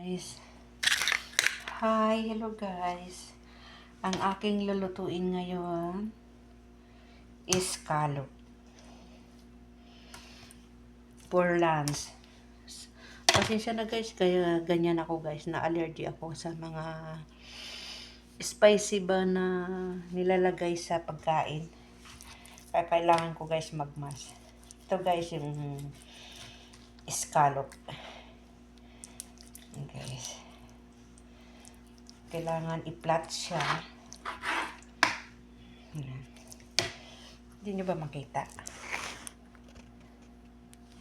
Guys, hi, hello guys. Ang aking lulutuin ngayon is scallop for lunch. Pasensya na guys, kaya ganyan ako guys, na allergy ako sa mga spicy ba na nilalagay sa pagkain. Kaya kailangan ko guys magmas. Ito guys yung scallop. Guys, kailangan i-flat siya. Hindi nyo ba makita?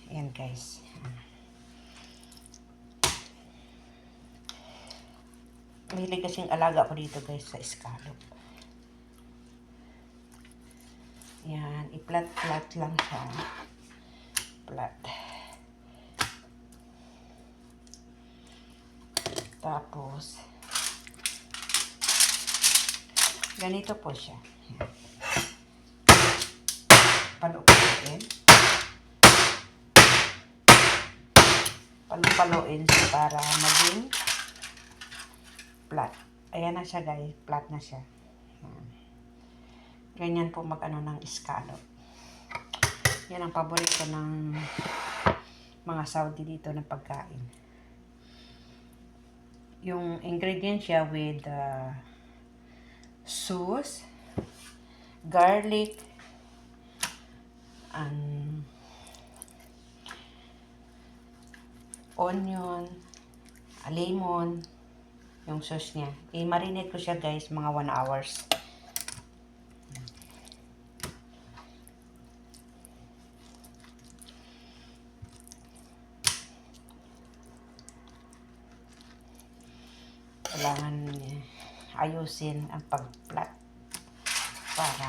Ayan guys. Mahilig kasing alaga ko dito guys sa scallop. Yan, i-flat-flat lang siya. Flat. Tapos, ganito po siya. Paluin. Paluin siya para maging flat. Ayan na siya guys, flat na siya. Ganyan po mag-ano ng scallop. Yan ang paborito ng mga Saudi dito na pagkain. Yung ingredients siya with sauce, garlic, and onion, lemon, yung sauce niya. I-marinate ko siya guys mga 1 hours. Kailangan ayusin ang pag-flat para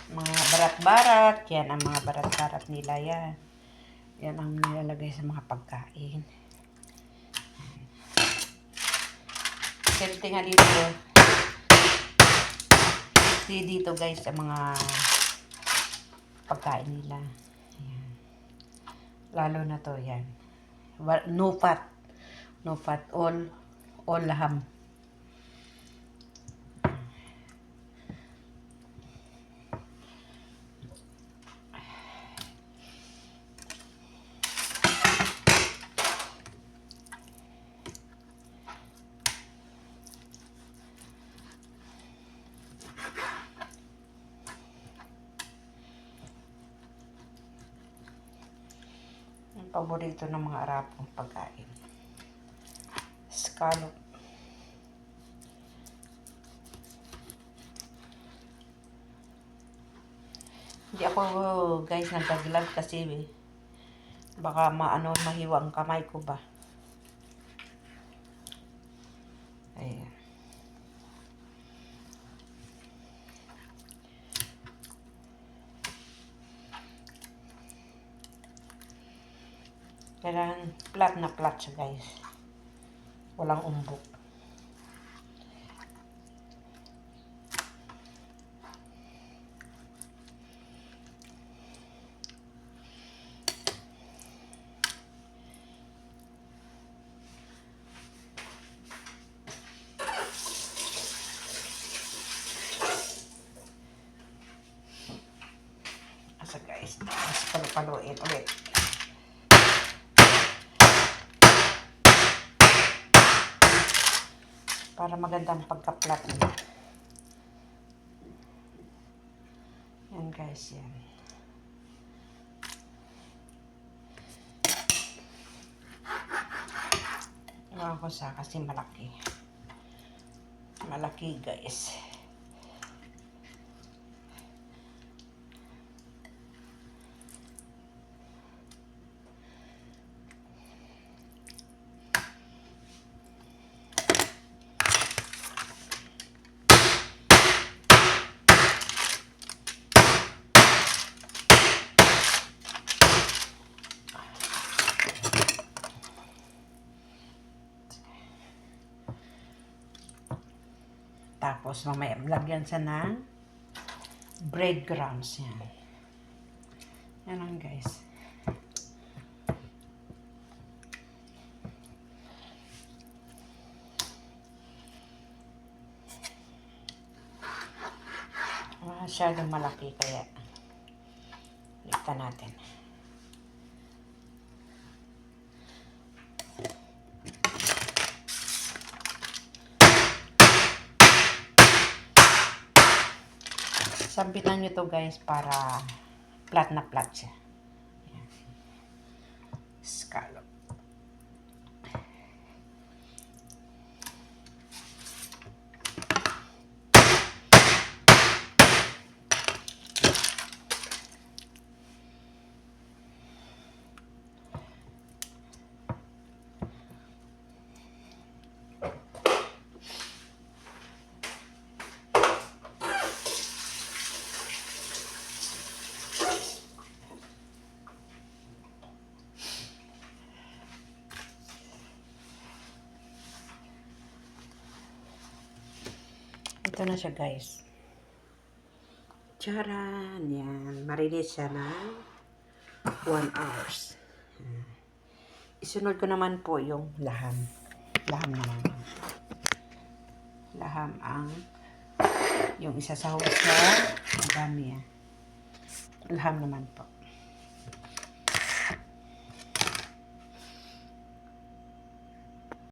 mga barat-barat. Yan ang mga barat-barat nila yan. Yan ang nilalagay sa mga pagkain. Safety nga dito. Dito guys sa mga pagkain nila. Ayan. Lalo na to yan. No fat. No fat. All laham. Ang paborito ng mga Arabong pagkain. Scallop. Hindi ako guys nagdaglag kasi baka mahiwa ang kamay ko ba. Ayan. Kailangan flat na flat siya guys. Walang umbok. Asa guys, mas paluin ulit. Para magandang pagka-flat niya. Yan guys, yan. Iwan ko sa kasi malaki. Malaki guys. Tapos mamaya lagyan siya ng breadcrumbs yan. Yan lang guys. Masyadong malaki kaya litan natin. Sambitan nyo to guys para flat na flat siya. Ayan. Scallop. Ito na siya guys. Charan! Yan. Marinis siya ng 1 hours. Isunod ko naman po yung laham. Laham naman. Laham ang yung isa sa husa. Ang dami yan. Laham naman po.